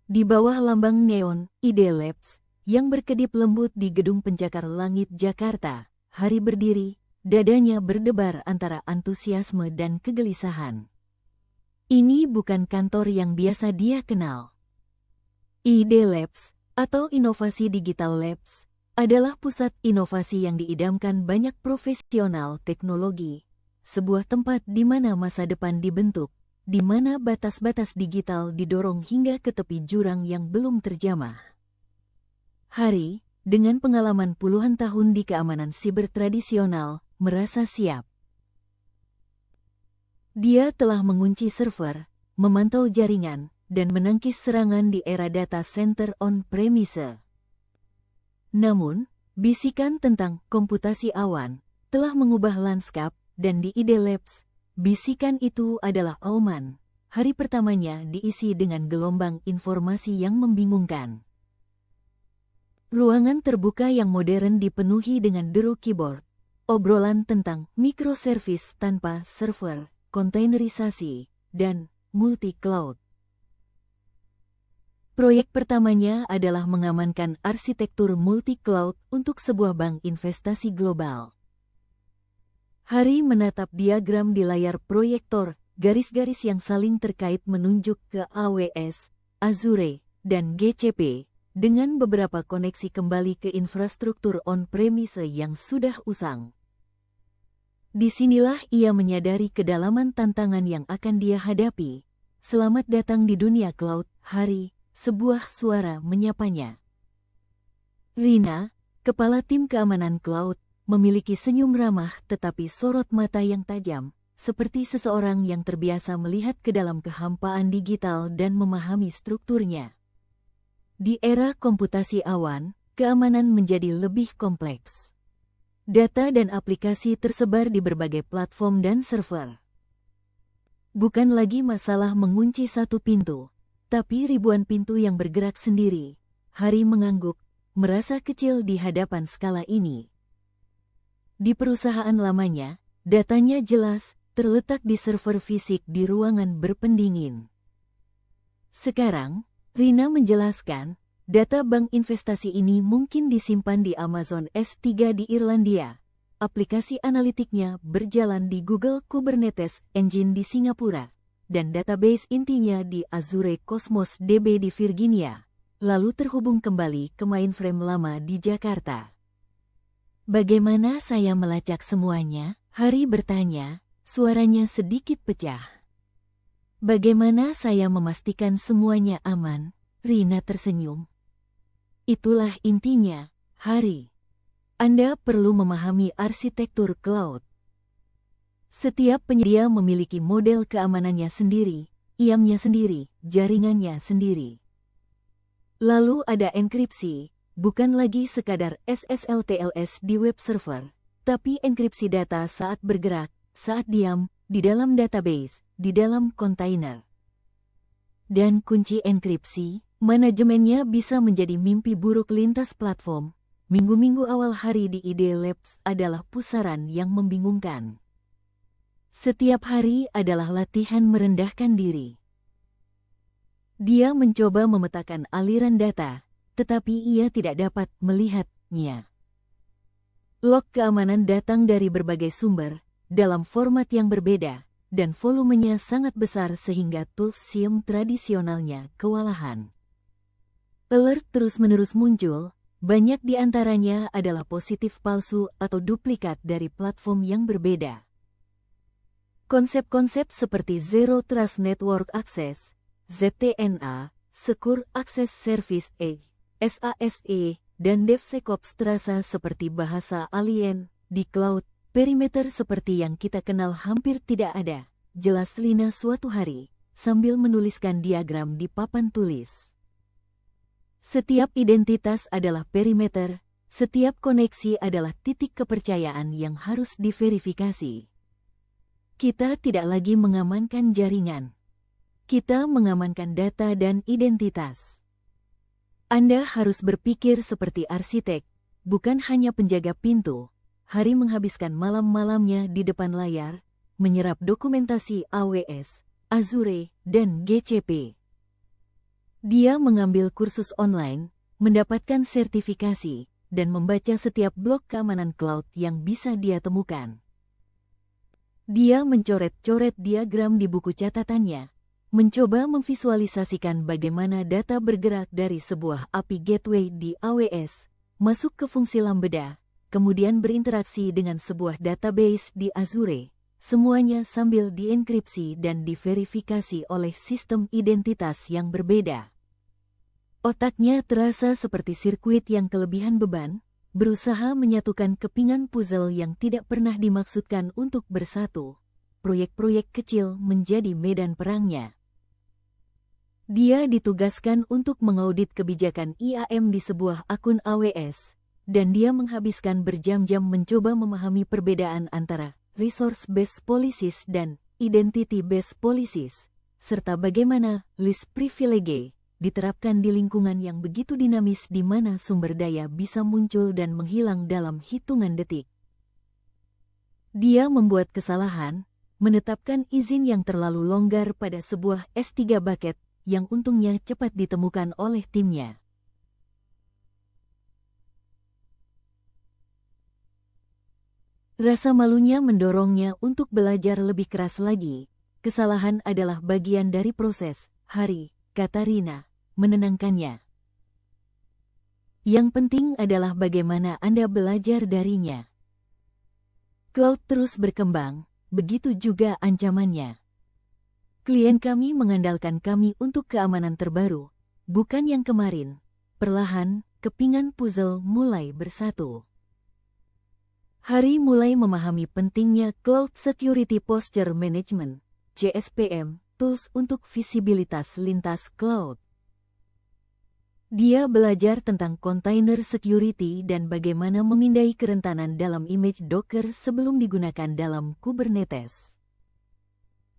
Di bawah lambang neon, Ide Labs, yang berkedip lembut di Gedung Pencakar Langit Jakarta, Hari berdiri, dadanya berdebar antara antusiasme dan kegelisahan. Ini bukan kantor yang biasa dia kenal. Ide Labs, atau Inovasi Digital Labs, adalah pusat inovasi yang diidamkan banyak profesional teknologi, sebuah tempat di mana masa depan dibentuk, di mana batas-batas digital didorong hingga ke tepi jurang yang belum terjamah. Hari, dengan pengalaman puluhan tahun di keamanan siber tradisional, merasa siap. Dia telah mengunci server, memantau jaringan, dan menangkis serangan di era data center on-premise. Namun, bisikan tentang komputasi awan telah mengubah lanskap, dan di Ide Labs, bisikan itu adalah auman. Hari pertamanya diisi dengan gelombang informasi yang membingungkan. Ruangan terbuka yang modern dipenuhi dengan deru keyboard, obrolan tentang microservice tanpa server, kontainerisasi, dan multi-cloud. Proyek pertamanya adalah mengamankan arsitektur multi-cloud untuk sebuah bank investasi global. Hari menatap diagram di layar proyektor, garis-garis yang saling terkait menunjuk ke AWS, Azure, dan GCP, dengan beberapa koneksi kembali ke infrastruktur on-premise yang sudah usang. Disinilah ia menyadari kedalaman tantangan yang akan dia hadapi. Selamat datang di dunia cloud, Hari, sebuah suara menyapanya. Rina, kepala tim keamanan cloud, memiliki senyum ramah tetapi sorot mata yang tajam, seperti seseorang yang terbiasa melihat ke dalam kehampaan digital dan memahami strukturnya. Di era komputasi awan, keamanan menjadi lebih kompleks. Data dan aplikasi tersebar di berbagai platform dan server. Bukan lagi masalah mengunci satu pintu, tapi ribuan pintu yang bergerak sendiri. Hari mengangguk, merasa kecil di hadapan skala ini. Di perusahaan lamanya, datanya jelas, terletak di server fisik di ruangan berpendingin. Sekarang, Rina menjelaskan, data bank investasi ini mungkin disimpan di Amazon S3 di Irlandia. Aplikasi analitiknya berjalan di Google Kubernetes Engine di Singapura, dan database intinya di Azure Cosmos DB di Virginia, lalu terhubung kembali ke mainframe lama di Jakarta. Bagaimana saya melacak semuanya? Hari bertanya, suaranya sedikit pecah. Bagaimana saya memastikan semuanya aman? Rina tersenyum. Itulah intinya, Hari. Anda perlu memahami arsitektur cloud. Setiap penyedia memiliki model keamanannya sendiri, IAM-nya sendiri, jaringannya sendiri. Lalu ada enkripsi, bukan lagi sekadar SSL/TLS di web server, tapi enkripsi data saat bergerak, saat diam, di dalam database, di dalam kontainer. Dan kunci enkripsi, manajemennya bisa menjadi mimpi buruk lintas platform. Minggu-minggu awal Hari di Ide Labs adalah pusaran yang membingungkan. Setiap hari adalah latihan merendahkan diri. Dia mencoba memetakan aliran data, tetapi ia tidak dapat melihatnya. Log keamanan datang dari berbagai sumber, dalam format yang berbeda, dan volumenya sangat besar sehingga tools SIEM tradisionalnya kewalahan. Alert terus-menerus muncul, banyak di antaranya adalah positif palsu atau duplikat dari platform yang berbeda. Konsep-konsep seperti Zero Trust Network Access, ZTNA, Secure Access Service Edge, SASE, dan DevSecOps terasa seperti bahasa alien. Di cloud, perimeter seperti yang kita kenal hampir tidak ada, jelas Rina suatu hari, sambil menuliskan diagram di papan tulis. Setiap identitas adalah perimeter, setiap koneksi adalah titik kepercayaan yang harus diverifikasi. Kita tidak lagi mengamankan jaringan. Kita mengamankan data dan identitas. Anda harus berpikir seperti arsitek, bukan hanya penjaga pintu. Hari menghabiskan malam-malamnya di depan layar, menyerap dokumentasi AWS, Azure, dan GCP. Dia mengambil kursus online, mendapatkan sertifikasi, dan membaca setiap blog keamanan cloud yang bisa dia temukan. Dia mencoret-coret diagram di buku catatannya, mencoba memvisualisasikan bagaimana data bergerak dari sebuah API gateway di AWS, masuk ke fungsi Lambda, kemudian berinteraksi dengan sebuah database di Azure, semuanya sambil dienkripsi dan diverifikasi oleh sistem identitas yang berbeda. Otaknya terasa seperti sirkuit yang kelebihan beban, berusaha menyatukan kepingan puzzle yang tidak pernah dimaksudkan untuk bersatu. Proyek-proyek kecil menjadi medan perangnya. Dia ditugaskan untuk mengaudit kebijakan IAM di sebuah akun AWS, dan dia menghabiskan berjam-jam mencoba memahami perbedaan antara resource-based policies dan identity-based policies, serta bagaimana list privilege diterapkan di lingkungan yang begitu dinamis di mana sumber daya bisa muncul dan menghilang dalam hitungan detik. Dia membuat kesalahan, menetapkan izin yang terlalu longgar pada sebuah S3 bucket yang untungnya cepat ditemukan oleh timnya. Rasa malunya mendorongnya untuk belajar lebih keras lagi. Kesalahan adalah bagian dari proses, Hari, kata Rina, menenangkannya. Yang penting adalah bagaimana Anda belajar darinya. Cloud terus berkembang, begitu juga ancamannya. Klien kami mengandalkan kami untuk keamanan terbaru, bukan yang kemarin. Perlahan, kepingan puzzle mulai bersatu. Hari mulai memahami pentingnya Cloud Security Posture Management, CSPM, tools untuk visibilitas lintas cloud. Dia belajar tentang container security dan bagaimana memindai kerentanan dalam image Docker sebelum digunakan dalam Kubernetes.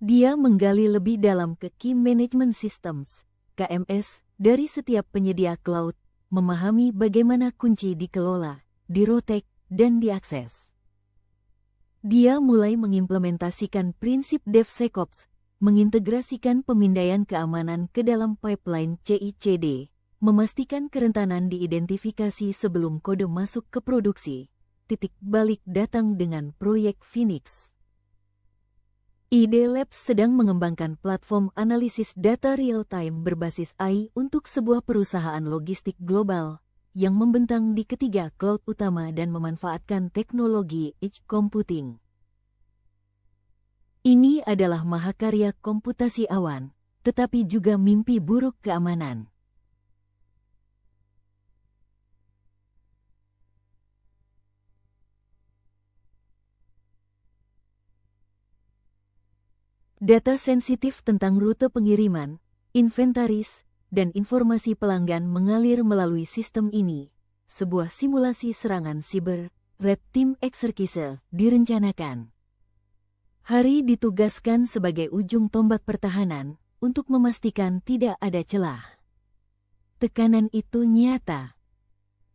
Dia menggali lebih dalam ke Key Management Systems, KMS, dari setiap penyedia cloud, memahami bagaimana kunci dikelola, dirotek, dan diakses. Dia mulai mengimplementasikan prinsip DevSecOps, mengintegrasikan pemindaian keamanan ke dalam pipeline CI/CD, memastikan kerentanan diidentifikasi sebelum kode masuk ke produksi. Titik balik datang dengan proyek Phoenix. ID Labs sedang mengembangkan platform analisis data real-time berbasis AI untuk sebuah perusahaan logistik global yang membentang di ketiga cloud utama dan memanfaatkan teknologi edge computing. Ini adalah mahakarya komputasi awan, tetapi juga mimpi buruk keamanan. Data sensitif tentang rute pengiriman, inventaris, dan informasi pelanggan mengalir melalui sistem ini. Sebuah simulasi serangan siber, Red Team Exercise, direncanakan. Hari ditugaskan sebagai ujung tombak pertahanan untuk memastikan tidak ada celah. Tekanan itu nyata.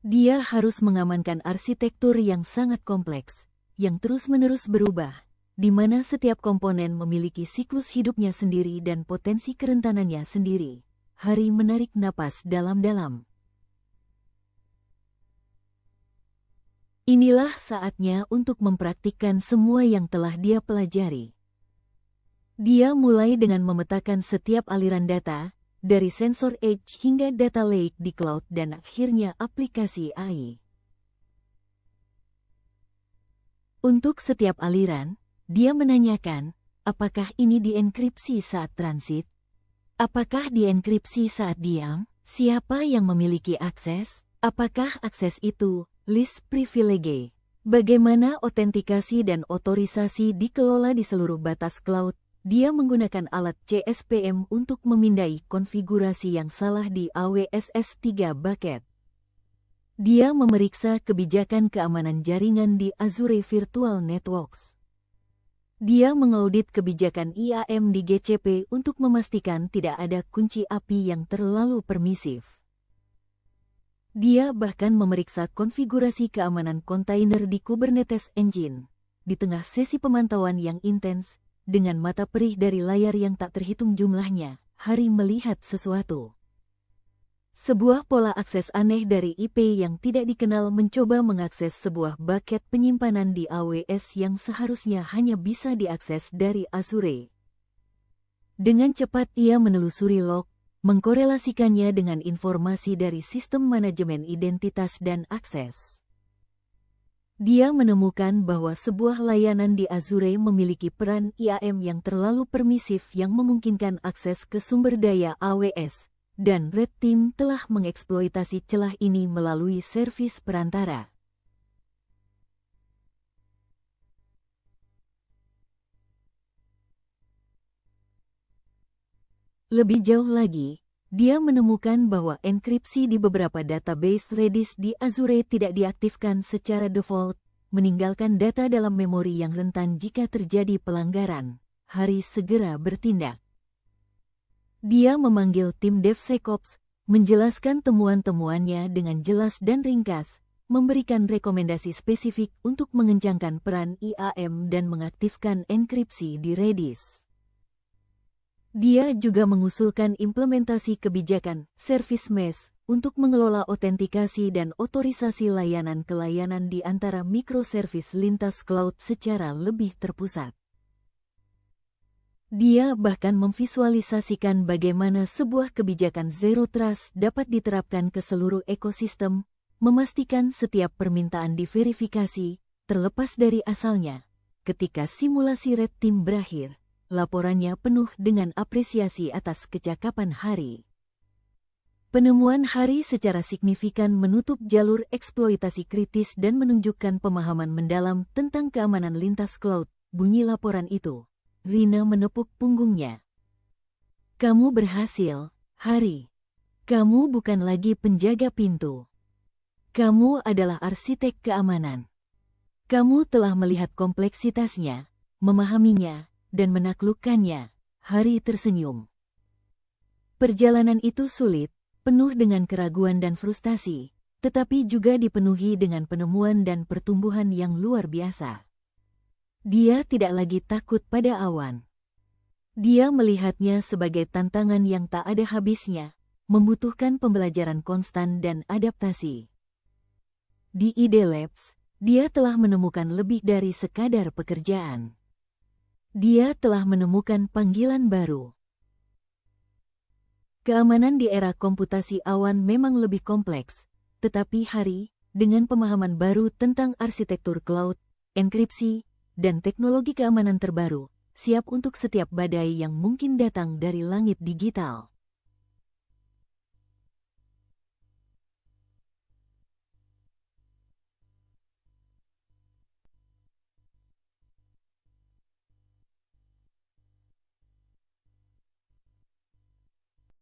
Dia harus mengamankan arsitektur yang sangat kompleks, yang terus-menerus berubah, di mana setiap komponen memiliki siklus hidupnya sendiri dan potensi kerentanannya sendiri. Hari menarik napas dalam-dalam. Inilah saatnya untuk mempraktikkan semua yang telah dia pelajari. Dia mulai dengan memetakan setiap aliran data, dari sensor edge hingga data lake di cloud dan akhirnya aplikasi AI. Untuk setiap aliran, dia menanyakan, apakah ini dienkripsi saat transit? Apakah dienkripsi saat diam? Siapa yang memiliki akses? Apakah akses itu list privilege? Bagaimana autentikasi dan otorisasi dikelola di seluruh batas cloud? Dia menggunakan alat CSPM untuk memindai konfigurasi yang salah di AWS S3 bucket. Dia memeriksa kebijakan keamanan jaringan di Azure Virtual Networks. Dia mengaudit kebijakan IAM di GCP untuk memastikan tidak ada kunci API yang terlalu permisif. Dia bahkan memeriksa konfigurasi keamanan kontainer di Kubernetes Engine. Di tengah sesi pemantauan yang intens, dengan mata perih dari layar yang tak terhitung jumlahnya, Hari melihat sesuatu. Sebuah pola akses aneh dari IP yang tidak dikenal mencoba mengakses sebuah bucket penyimpanan di AWS yang seharusnya hanya bisa diakses dari Azure. Dengan cepat ia menelusuri log, mengkorelasikannya dengan informasi dari sistem manajemen identitas dan akses. Dia menemukan bahwa sebuah layanan di Azure memiliki peran IAM yang terlalu permisif yang memungkinkan akses ke sumber daya AWS. Dan Red Team telah mengeksploitasi celah ini melalui servis perantara. Lebih jauh lagi, dia menemukan bahwa enkripsi di beberapa database Redis di Azure tidak diaktifkan secara default, meninggalkan data dalam memori yang rentan jika terjadi pelanggaran. Harry segera bertindak. Dia memanggil tim DevSecOps, menjelaskan temuan-temuannya dengan jelas dan ringkas, memberikan rekomendasi spesifik untuk mengencangkan peran IAM dan mengaktifkan enkripsi di Redis. Dia juga mengusulkan implementasi kebijakan Service Mesh untuk mengelola autentikasi dan otorisasi layanan ke layanan di antara microservice lintas cloud secara lebih terpusat. Dia bahkan memvisualisasikan bagaimana sebuah kebijakan Zero Trust dapat diterapkan ke seluruh ekosistem, memastikan setiap permintaan diverifikasi, terlepas dari asalnya. Ketika simulasi Red Team berakhir, laporannya penuh dengan apresiasi atas kecakapan Harry. Penemuan Harry secara signifikan menutup jalur eksploitasi kritis dan menunjukkan pemahaman mendalam tentang keamanan lintas cloud, bunyi laporan itu. Rina menepuk punggungnya. Kamu berhasil, Harry. Kamu bukan lagi penjaga pintu. Kamu adalah arsitek keamanan. Kamu telah melihat kompleksitasnya, memahaminya, dan menaklukkannya. Harry tersenyum. Perjalanan itu sulit, penuh dengan keraguan dan frustasi, tetapi juga dipenuhi dengan penemuan dan pertumbuhan yang luar biasa. Dia tidak lagi takut pada awan. Dia melihatnya sebagai tantangan yang tak ada habisnya, membutuhkan pembelajaran konstan dan adaptasi. Di ID Labs, dia telah menemukan lebih dari sekadar pekerjaan. Dia telah menemukan panggilan baru. Keamanan di era komputasi awan memang lebih kompleks, tetapi Harry, dengan pemahaman baru tentang arsitektur cloud, enkripsi, dan teknologi keamanan terbaru, siap untuk setiap badai yang mungkin datang dari langit digital.